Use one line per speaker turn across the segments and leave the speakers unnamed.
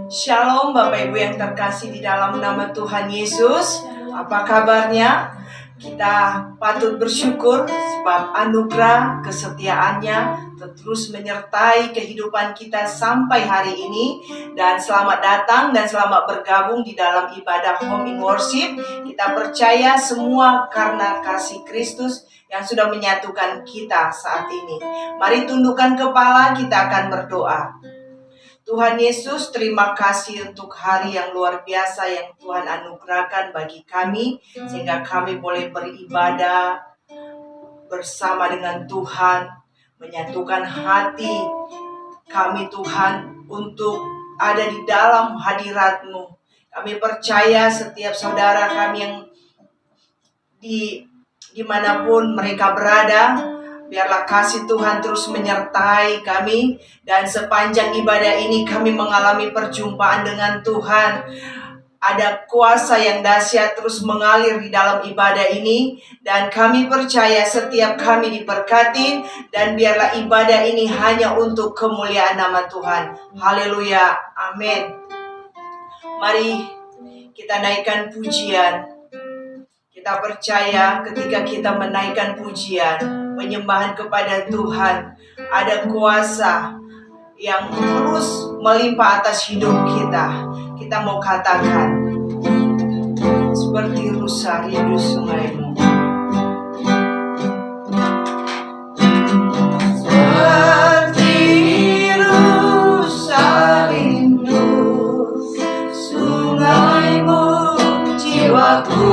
Shalom Bapak Ibu yang terkasih di dalam nama Tuhan Yesus. Apa kabarnya? Kita patut bersyukur sebab anugerah kesetiaannya terus menyertai kehidupan kita sampai hari ini. Dan selamat datang dan selamat bergabung di dalam ibadah Home in Worship. Kita percaya semua karena kasih Kristus yang sudah menyatukan kita saat ini. Mari tundukkan kepala, kita akan berdoa. Tuhan Yesus, terima kasih untuk hari yang luar biasa yang Tuhan anugerahkan bagi kami, sehingga kami boleh beribadah bersama dengan Tuhan, menyatukan hati kami Tuhan untuk ada di dalam hadirat-Mu. Kami percaya setiap saudara kami yang dimanapun mereka berada, biarlah kasih Tuhan terus menyertai kami. Dan sepanjang ibadah ini kami mengalami perjumpaan dengan Tuhan. Ada kuasa yang dahsyat terus mengalir di dalam ibadah ini. Dan kami percaya setiap kami diberkati. Dan biarlah ibadah ini hanya untuk kemuliaan nama Tuhan. Haleluya, amin. Mari kita naikkan pujian. Kita percaya ketika kita menaikkan pujian, penyembahan kepada Tuhan, ada kuasa yang terus melimpah atas hidup kita. Kita mau katakan, seperti rusa rindu sungaimu. Seperti rusa rindu sungaimu, jiwaku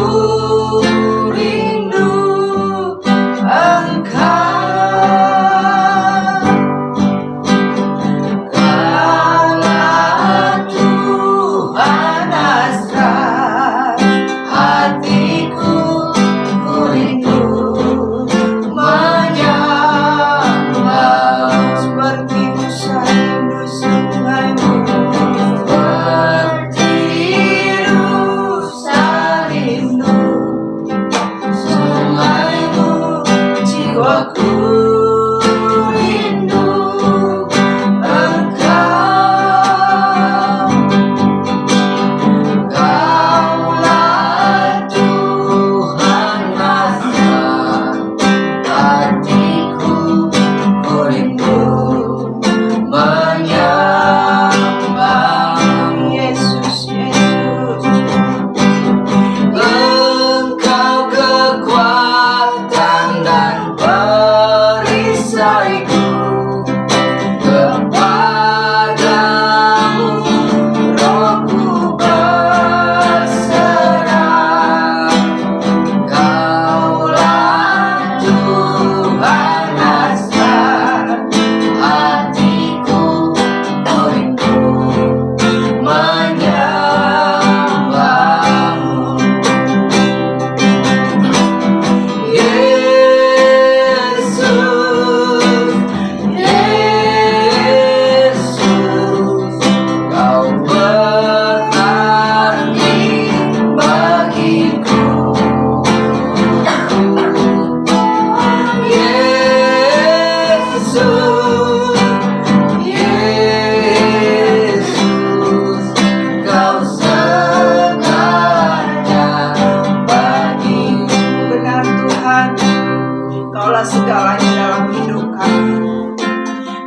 segalanya dalam hidup kami.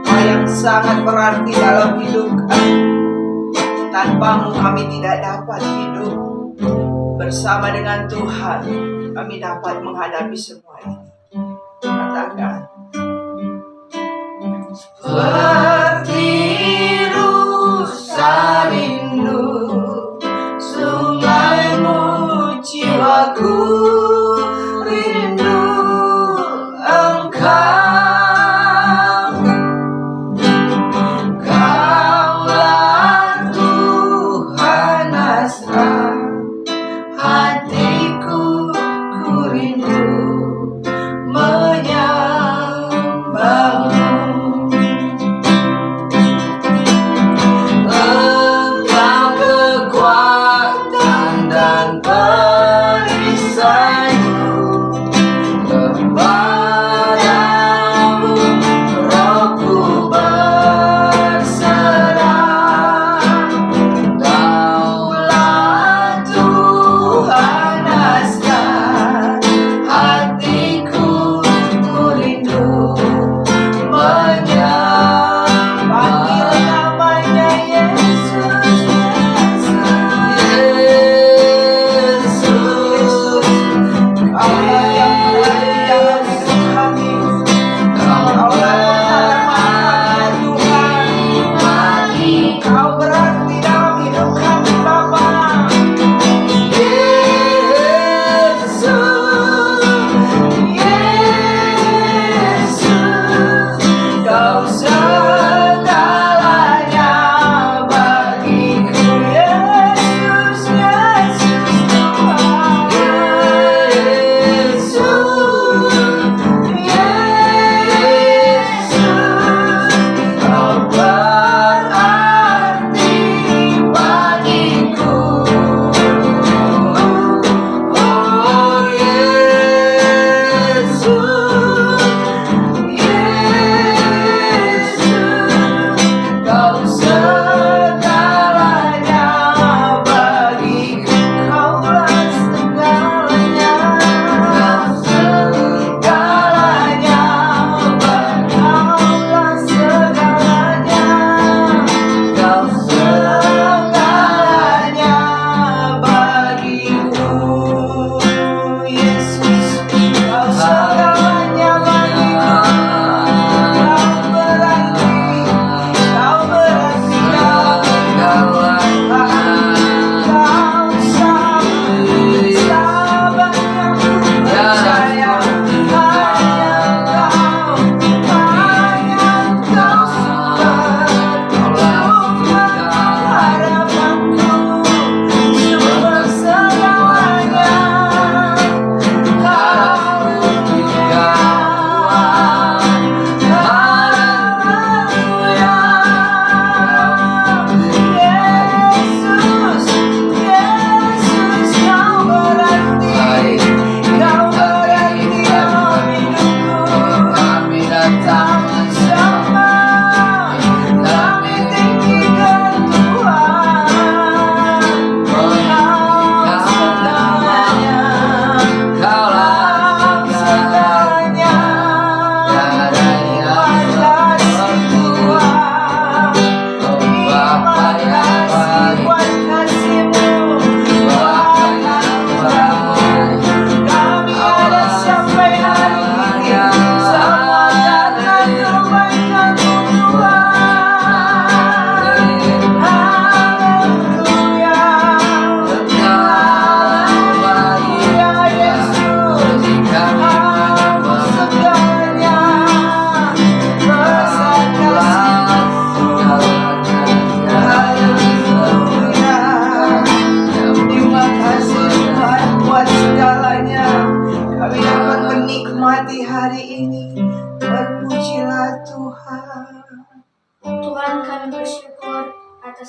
Kau yang sangat berarti dalam hidup kami. Tanpamu kami tidak dapat hidup. Bersama dengan Tuhan kami dapat menghadapi semua ini. Katakan, seperti rusa rindu sungaimu, jiwaku rindu Engkau. Kaulah Tuhan asal hatiku, ku rindu menyembahmu.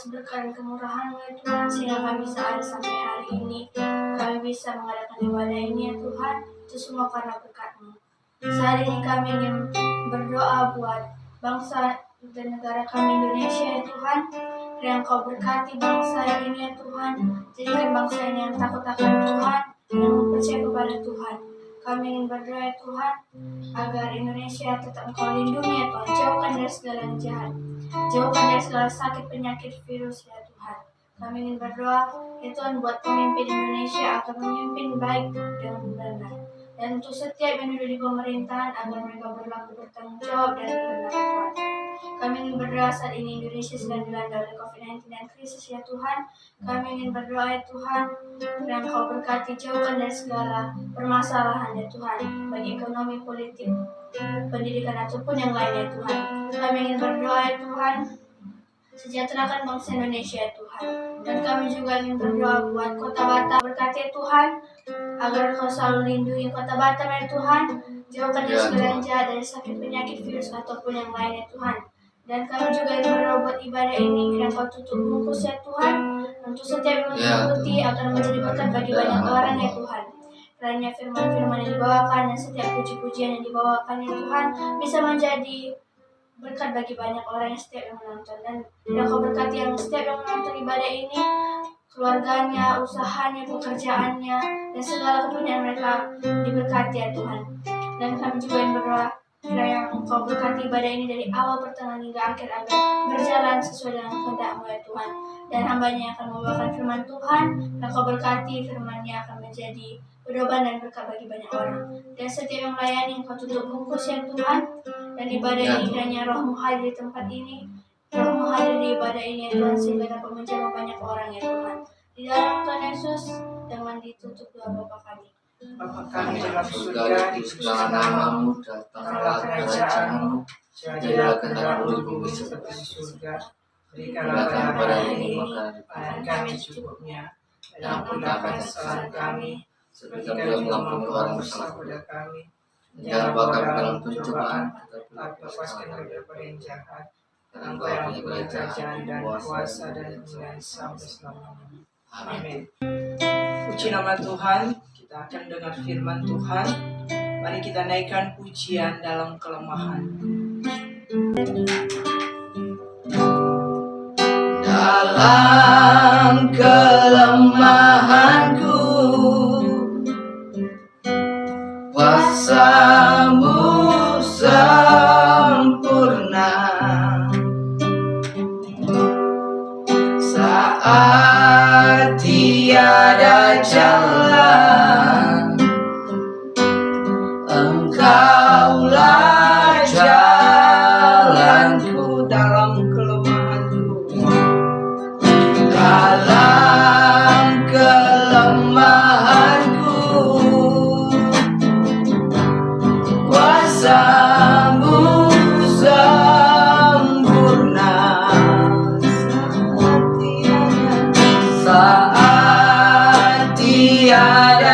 atas berkat dan kemurahan-Mu ya Tuhan, sehingga kami bisa ada sampai hari ini. Kami bisa mengadakan ibadah ini ya Tuhan, itu semua karena berkat-Mu. Saat ini kami ingin berdoa buat bangsa dan negara kami Indonesia ya Tuhan. Yang Kau berkati bangsa ini ya Tuhan, jadikan bangsa ini yang takut akan Tuhan, yang percaya kepada Tuhan. Kami ingin berdoa ya Tuhan, agar Indonesia tetap Engkau lindungi ya Tuhan, jauhkan dari segala yang jahat, jauhkan dari segala sakit penyakit virus ya Tuhan. Kami ingin berdoa ya Tuhan buat pemimpin Indonesia agar memimpin baik dengan benar, dan untuk setiap yang duduk di pemerintahan agar mereka berlaku bertanggung jawab dan benar ya Tuhan. Kami ingin berdoa saat ini Indonesia sedang dilanda oleh COVID-19 dan krisis ya Tuhan. Kami ingin berdoa ya Tuhan, yang Kau berkati jauhkan dari segala permasalahan ya Tuhan, bagi ekonomi, politik, pendidikan ataupun yang lain ya Tuhan. Kami ingin berdoa ya Tuhan, sejahterakan bangsa Indonesia ya Tuhan. Dan kami juga ingin berdoa buat Kota Batam, berkati ya Tuhan, agar Kau selalu lindungi Kota Batam ya Tuhan, jauhkan dari segala yang jahat, dari sakit penyakit virus ataupun yang lain ya Tuhan. Dan kami juga ingin berdoa buat ibadah ini, kiranya Kau tutup bungkus ya Tuhan, untuk setiap yang mengikuti akan menjadi berkat bagi banyak orang ya Tuhan. Kiranya firman-firman yang dibawakan dan setiap puji-pujian yang dibawakan ya Tuhan bisa menjadi berkat bagi banyak orang yang setiap yang menonton. Dan kiranya Kau berkati yang setiap yang menonton ibadah ini, keluarganya, usahanya, pekerjaannya, dan segala kepunyaan mereka diberkati ya Tuhan. Dan kami juga ingin berdoa, kiranya Engkau berkati ibadah ini dari awal, pertengahan hingga akhir, agar berjalan sesuai dengan kehendak-Mu ya Tuhan. Dan hamba-Nya yang akan membawakan firman Tuhan, dan Kau berkati firman-Nya akan menjadi pedoman dan berkat bagi banyak orang. Dan setiap yang melayani Engkau tutup bungkus ya Tuhan. Dan ibadah ini kiranya Roh-Mu hadir di tempat ini, Roh-Mu hadir di ibadah ini ya Tuhan, sehingga dapat menjamah banyak orang ya Tuhan. Di dalam Tuhan Yesus, dengan ditutup doa Bapa kami.
Bapa kami dalam surga, dikuduskan nama-Mu, datanglah kerajaan-Mu, jadilah kehendak-Mu di bumi seperti di surga. Berikanlah kami pada hari ini makanan kami secukupnya, dan ampunilah kesalahan kami, seperti kami mengampuni orang bersalah kepada kami. Jangan bawa kami dalam pencobaan, tetapi lepaskan kami daripada yang jahat. Karena Engkau yang mempunyai kerajaan dan kuasa dan kemuliaan sampai selamanya. Amin. Puji nama Tuhan. Kita akan dengar firman Tuhan. Mari kita naikkan pujian dalam kelemahan. Dalam kelemahanku, kuasa-Mu sempurna. Saat tiada jalan, Engkaulah jalanku. Dalam kelemahanku, dalam kelemahanku, kuasa-Mu sempurna. Saat tiada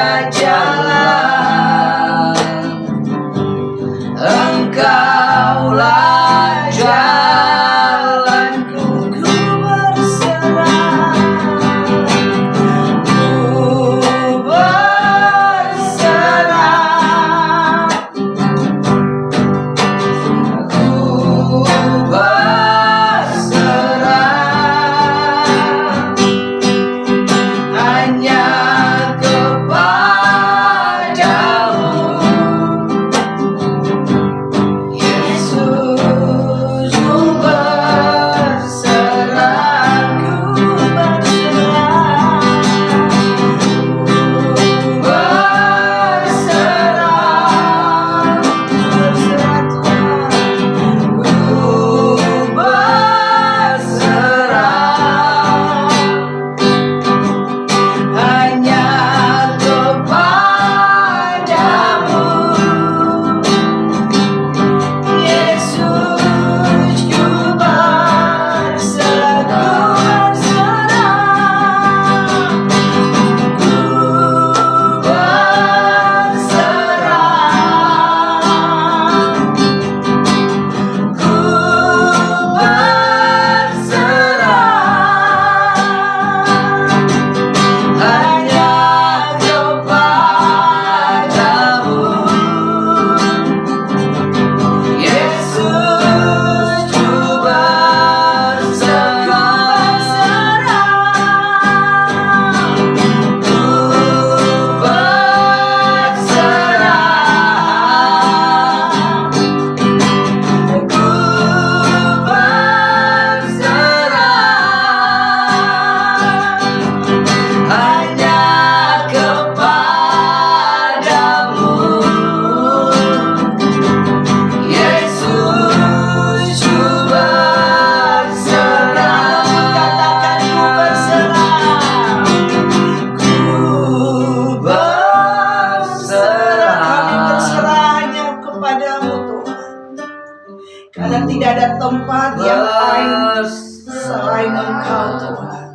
Tuhan.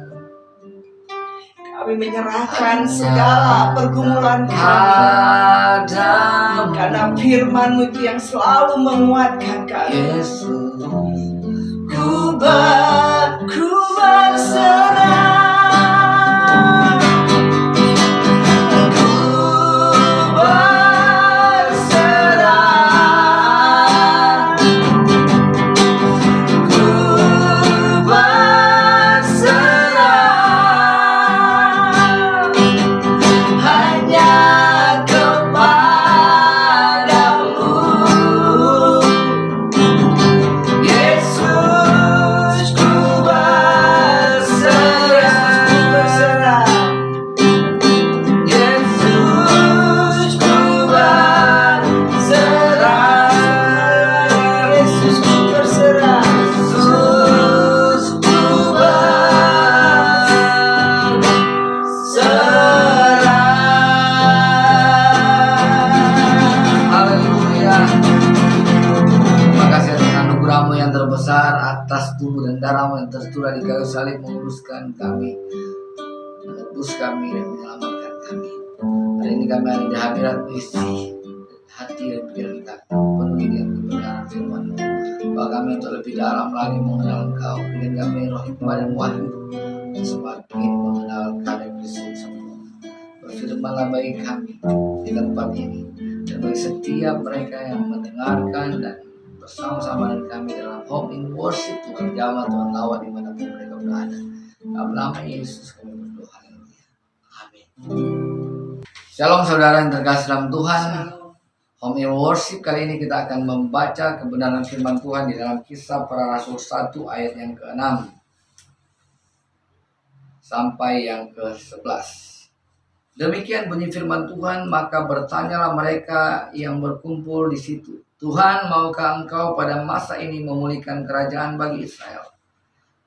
Kami menyerahkan segala pergumulan kami, karena firman-Mu itu yang selalu menguatkan kami.
Yesus,
Ku berserah.
atas tubuh dan darah yang tercurah di kayu salib menguruskan kami, menebus kami dan menyelamatkan kami. Hari ini kami ada di hadirat isi hati dan pikiran kami penuhi dengan kebenaran firman-Mu, bahwa kami untuk lebih dalam lagi mengenal Engkau. Berikan kami roh hikmah dan wahyu semakin mengenal keadaan Kristus semua. Berfirmanlah bagi kami di tempat ini dan bagi setiap mereka yang mendengarkan dan bersama-sama dengan kami dalam home in worship. Tuhan jamah, Tuhan lawan dimanapun mereka berada. Dalam nama Yesus kami berdoa. Haleluya. Amin. Shalom saudara yang terkasih dalam Tuhan. Home in worship kali ini kita akan membaca kebenaran firman Tuhan di dalam Kisah Para Rasul 1 ayat yang ke-6 sampai yang ke-11. Demikian bunyi firman Tuhan, maka bertanyalah mereka yang berkumpul di situ, Tuhan, maukah engkau pada masa ini memulihkan kerajaan bagi Israel?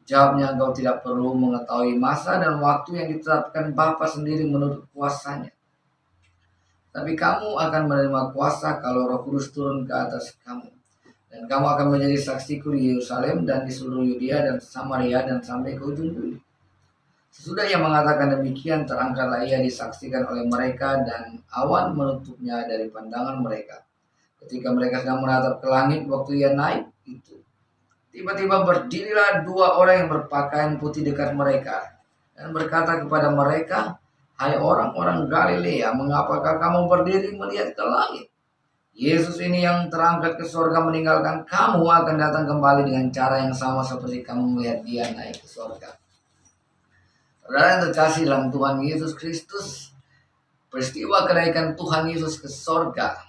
Jawabnya, engkau tidak perlu mengetahui masa dan waktu yang ditetapkan Bapa sendiri menurut kuasanya. Tapi kamu akan menerima kuasa kalau Roh Kudus turun ke atas kamu. Dan kamu akan menjadi saksiku di Yerusalem dan di seluruh Yudea dan Samaria dan sampai ke ujung bumi. Sesudah ia mengatakan demikian, terangkatlah ia disaksikan oleh mereka dan awan menutupnya dari pandangan mereka. Ketika mereka sedang menatap ke langit waktu ia naik itu, tiba-tiba berdirilah dua orang yang berpakaian putih dekat mereka dan berkata kepada mereka, hai orang-orang Galilea, mengapakah kamu berdiri melihat ke langit? Yesus ini yang terangkat ke surga meninggalkan kamu akan datang kembali dengan cara yang sama seperti kamu melihat dia naik ke surga. Saudara yang terkasih dalam Tuhan Yesus Kristus, peristiwa kenaikan Tuhan Yesus ke surga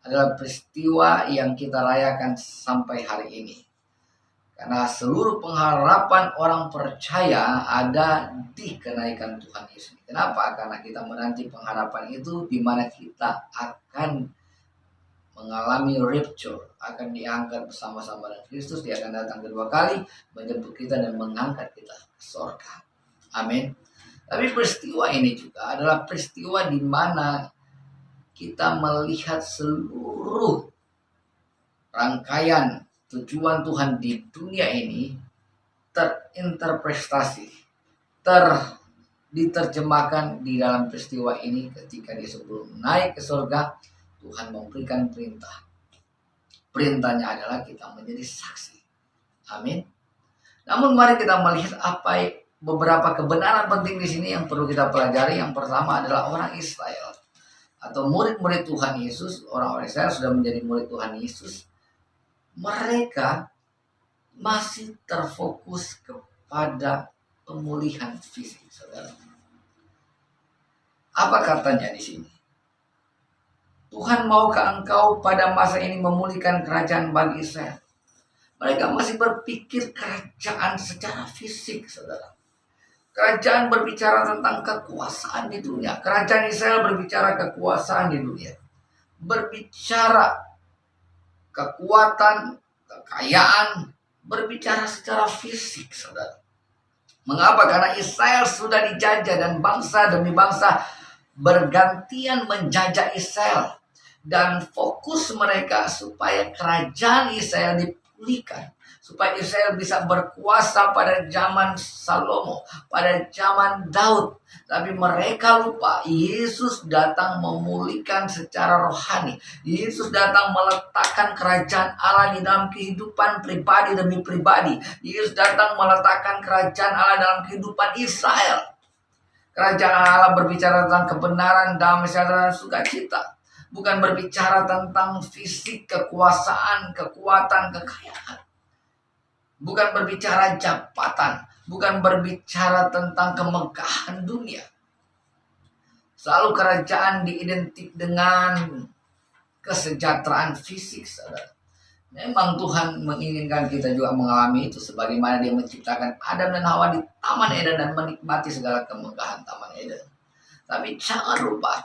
adalah peristiwa yang kita rayakan sampai hari ini. Karena seluruh pengharapan orang percaya ada di kenaikan Tuhan Yesus. Kenapa? Karena kita menanti pengharapan itu di mana kita akan mengalami rapture, akan diangkat bersama-sama dengan Kristus. Dia akan datang kedua kali menjemput kita dan mengangkat kita ke surga. Amin. Tapi peristiwa ini juga adalah peristiwa di mana kita melihat seluruh rangkaian tujuan Tuhan di dunia ini terinterpretasi, diterjemahkan di dalam peristiwa ini ketika dia sebelum naik ke surga, Tuhan memberikan perintah. Perintahnya adalah kita menjadi saksi. Amin. Namun mari kita melihat beberapa kebenaran penting di sini yang perlu kita pelajari. Yang pertama adalah orang Israel atau murid-murid Tuhan Yesus. Orang-orang Israel sudah menjadi murid Tuhan Yesus. Mereka masih terfokus kepada pemulihan fisik, saudara. Apa katanya di sini? Tuhan, maukah engkau pada masa ini memulihkan kerajaan bagi Israel? Mereka masih berpikir kerajaan secara fisik, saudara. Kerajaan berbicara tentang kekuasaan di dunia. Kerajaan Israel berbicara kekuasaan di dunia. Berbicara kekuatan, kekayaan, berbicara secara fisik, saudara. Mengapa? Karena Israel sudah dijajah dan bangsa demi bangsa bergantian menjajah Israel. Dan fokus mereka supaya kerajaan Israel dipulihkan, supaya Israel bisa berkuasa pada zaman Salomo, pada zaman Daud. Tapi mereka lupa Yesus datang memulihkan secara rohani. Yesus datang meletakkan kerajaan Allah di dalam kehidupan pribadi demi pribadi. Yesus datang meletakkan kerajaan Allah dalam kehidupan Israel. Kerajaan Allah berbicara tentang kebenaran, damai sejahtera, dan sukacita. Bukan berbicara tentang fisik, kekuasaan, kekuatan, kekayaan. Bukan berbicara jabatan, bukan berbicara tentang kemegahan dunia. Selalu kerajaan diidentik dengan kesejahteraan fisik, saudara. Memang Tuhan menginginkan kita juga mengalami itu, sebagaimana Dia menciptakan Adam dan Hawa di Taman Eden dan menikmati segala kemegahan Taman Eden. Tapi jangan lupa,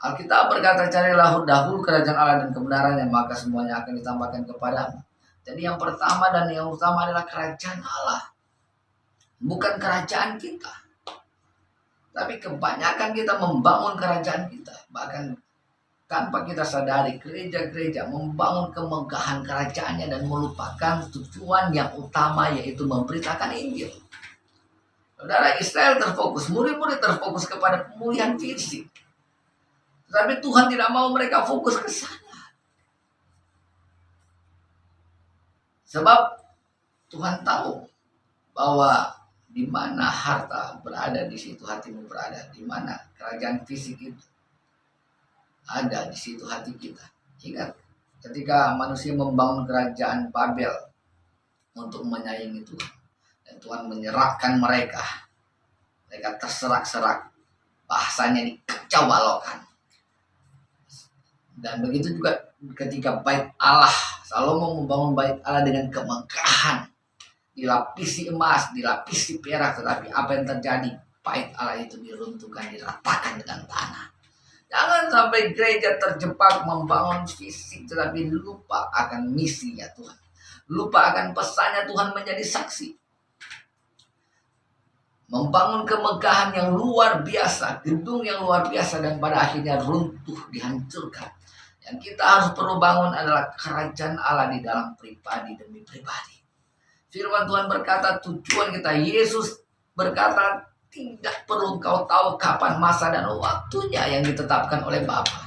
Alkitab berkata, carilah dahulu kerajaan Allah dan kebenarannya, maka semuanya akan ditambahkan kepadamu. Jadi yang pertama dan yang utama adalah kerajaan Allah. Bukan kerajaan kita. Tapi kebanyakan kita membangun kerajaan kita. Bahkan tanpa kita sadari, gereja-gereja membangun kemegahan kerajaannya dan melupakan tujuan yang utama, yaitu memberitakan Injil. Saudara, Israel terfokus, murid-murid terfokus kepada pemulihan fisik. Tapi Tuhan tidak mau mereka fokus ke sana. Sebab Tuhan tahu bahwa di mana harta berada, di situ hatimu berada. Di mana kerajaan fisik itu ada, di situ hati kita. Ingat, ketika manusia membangun kerajaan Babel untuk menyaingi Tuhan, dan Tuhan menyerahkan mereka terserak-serak, bahasanya dikacau balokkan. Dan begitu juga ketika bait Allah, Salomo membangun bait Allah dengan kemegahan, dilapisi emas, dilapisi perak, tetapi apa yang terjadi? Bait Allah itu diruntuhkan, diratakan dengan tanah. Jangan sampai gereja terjebak membangun fisik tetapi lupa akan misinya Tuhan. Lupa akan pesannya Tuhan menjadi saksi. Membangun kemegahan yang luar biasa, gedung yang luar biasa, dan pada akhirnya runtuh, dihancurkan. Yang kita harus perlu bangun adalah kerajaan Allah di dalam pribadi demi pribadi. Firman Tuhan berkata, tujuan kita, Yesus berkata, tidak perlu engkau tahu kapan masa dan waktunya yang ditetapkan oleh Bapa.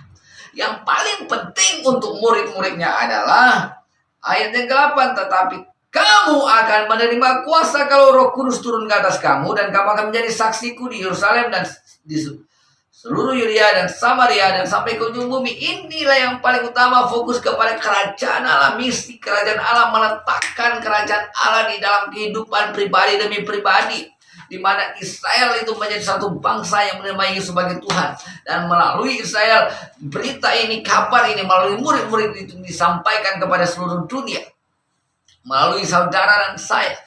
Yang paling penting untuk murid-muridnya adalah ayat yang ke-8, tetapi kamu akan menerima kuasa kalau Roh Kudus turun ke atas kamu, dan kamu akan menjadi saksiku di Yerusalem dan di seluruh Yudea dan Samaria dan sampai ke ujung bumi. Inilah yang paling utama, fokus kepada kerajaan Allah, misi kerajaan Allah, meletakkan kerajaan Allah di dalam kehidupan pribadi demi pribadi, di mana Israel itu menjadi satu bangsa yang menerima Yesus sebagai Tuhan, dan melalui Israel berita ini, kabar ini, melalui murid-murid itu disampaikan kepada seluruh dunia, melalui saudara dan saya.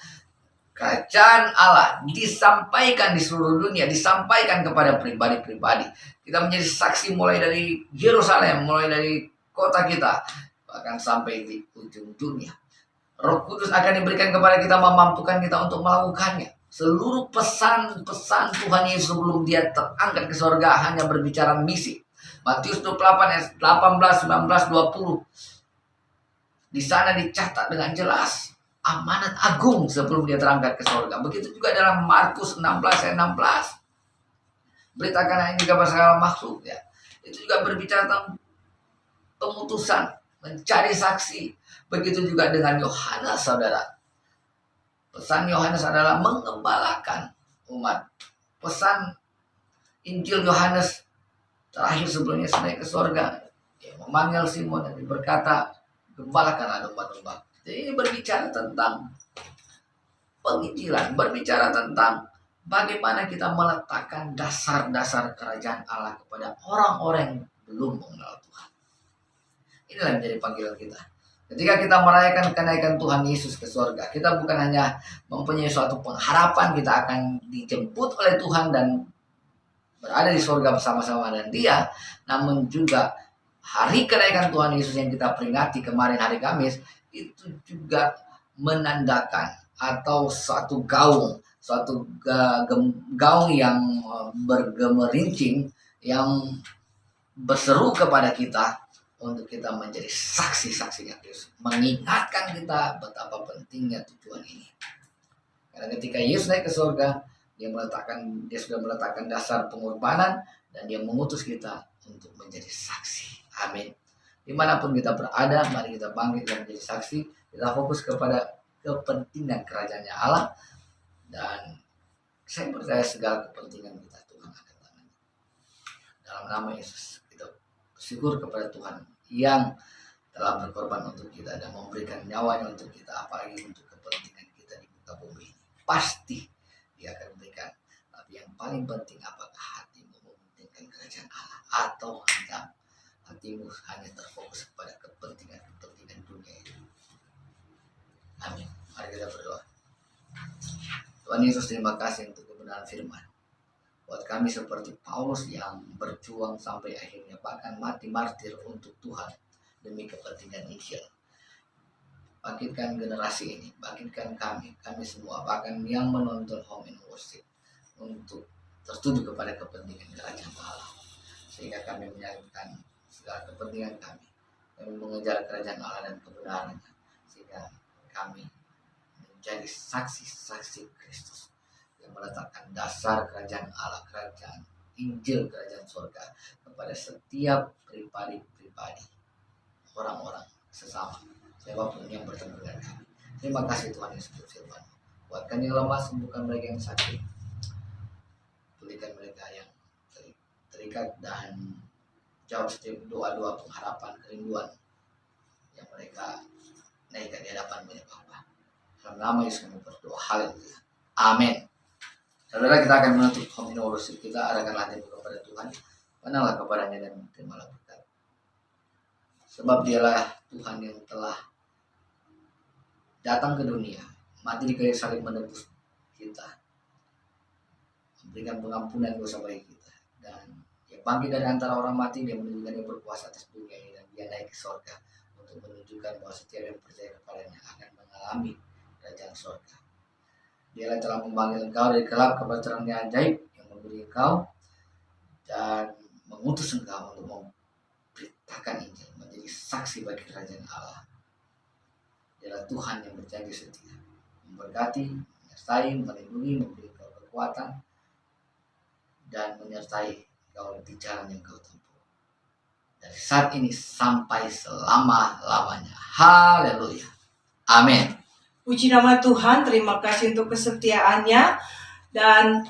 Kerajaan Allah disampaikan di seluruh dunia, disampaikan kepada pribadi-pribadi. Kita menjadi saksi mulai dari Yerusalem, mulai dari kota kita, bahkan sampai di ujung dunia. Roh Kudus akan diberikan kepada kita, memampukan kita untuk melakukannya. Seluruh pesan-pesan Tuhan Yesus sebelum Dia terangkat ke surga hanya berbicara misi. Matius 28 ayat 18, 19, 20. Di sana dicatat dengan jelas amanat agung sebelum Dia terangkat ke surga. Begitu juga dalam Markus 16 ayat 16. Beritakan ini kepada segala makhluk, ya. Itu juga berbicara tentang pemutusan, mencari saksi. Begitu juga dengan Yohanes, saudara. Pesan Yohanes adalah mengembalakan umat. Pesan Injil Yohanes terakhir sebelumnya naik ke surga, Dia memanggil Simon dan berkata, gembalakanlah domba-domba. Jadi ini berbicara tentang penginjilan, berbicara tentang bagaimana kita meletakkan dasar-dasar kerajaan Allah kepada orang-orang yang belum mengenal Tuhan. Inilah yang menjadi panggilan kita. Ketika kita merayakan kenaikan Tuhan Yesus ke surga, kita bukan hanya mempunyai suatu pengharapan kita akan dijemput oleh Tuhan dan berada di surga bersama-sama dengan Dia, namun juga hari kenaikan Tuhan Yesus yang kita peringati kemarin hari Kamis, itu juga menandakan atau suatu gaung yang bergemerincing, yang berseru kepada kita untuk kita menjadi saksi-saksinya Kristus. Mengingatkan kita betapa pentingnya tujuan ini. Karena ketika Yesus naik ke surga, dia sudah meletakkan dasar pengorbanan dan dia mengutus kita untuk menjadi saksi. Amin. Dimanapun kita berada, mari kita bangkit dan menjadi saksi. Kita fokus kepada kepentingan kerajaannya Allah, dan saya percaya segala kepentingan kita Tuhan akan tangani. Dalam nama Yesus kita bersyukur kepada Tuhan yang telah berkorban untuk kita dan memberikan nyawanya untuk kita, apalagi untuk kepentingan kita di muka bumi ini. Pasti dia akan berikan. Tapi yang paling penting, apakah hatimu mementingkan kerajaan Allah atau hatimu hanya terfokus pada kepentingan dunia ini. Amin. Mari kita berdoa. Tuhan Yesus, terima kasih untuk kebenaran firman. Buat kami seperti Paulus yang berjuang sampai akhirnya bahkan mati martir untuk Tuhan demi kepentingan Injil. Bangkitkan generasi ini, bangkitkan kami semua, bahkan yang menonton Home in Worship, untuk tertuju kepada kepentingan kerajaan Allah. Sehingga kami menyalurkan segala kepentingan kami mengejar kerajaan Allah dan kebenarannya. Sehingga kami menjadi saksi-saksi Kristus yang meletakkan dasar kerajaan Allah, kerajaan Injil, kerajaan surga kepada setiap pribadi-pribadi, orang-orang sesama, siapapun yang bertemu dengan kami. Terima kasih Tuhan Yesus firman. Kuatkan yang lemah, sembuhkan mereka yang sakit, pulihkan mereka yang terikat, dan jawab setiap doa-doa pengharapan, kerinduan yang mereka naikkan di hadapan banyak Bapa. Dalam nama Yesus kami berdoa. Haleluya. Amin. Saudara, kita akan menutup Home in Worship kita. Arahkanlah hatimu kepada Tuhan, pandanglah kepadanya dan terimalah berkat. Sebab dialah Tuhan yang telah datang ke dunia, mati di kayu salib menebus kita, memberikan pengampunan dosa bagi kita, dan dia bangkit dari antara orang mati. Dia menunjukkan dia berkuasa atas dunia ini, dan dia naik ke surga untuk menunjukkan bahwa setiap yang percaya kepadanya akan mengalami kerajaan surga. Dia telah memanggil engkau dari gelap kepada terangnya ajaib, yang memberi engkau dan mengutus engkau untuk memberitakan Injil, menjadi saksi bagi kerajaan Allah. Dialah Tuhan yang berjanji setia, memberkati, menyertai, melindungi, memberi engkau kekuatan, dan menyertai engkau di jalan yang kau tempuh dari saat ini sampai selama-lamanya. Haleluya. Amin.
Puji nama Tuhan, terima kasih untuk kesetiaannya. Dan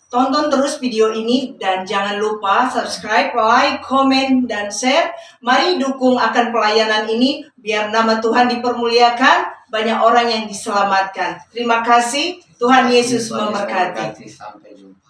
tonton terus video ini, dan jangan lupa subscribe, like, komen, dan share. Mari dukung akan pelayanan ini biar nama Tuhan dipermuliakan, banyak orang yang diselamatkan. Terima kasih, Tuhan Yesus memberkati.
Sampai jumpa.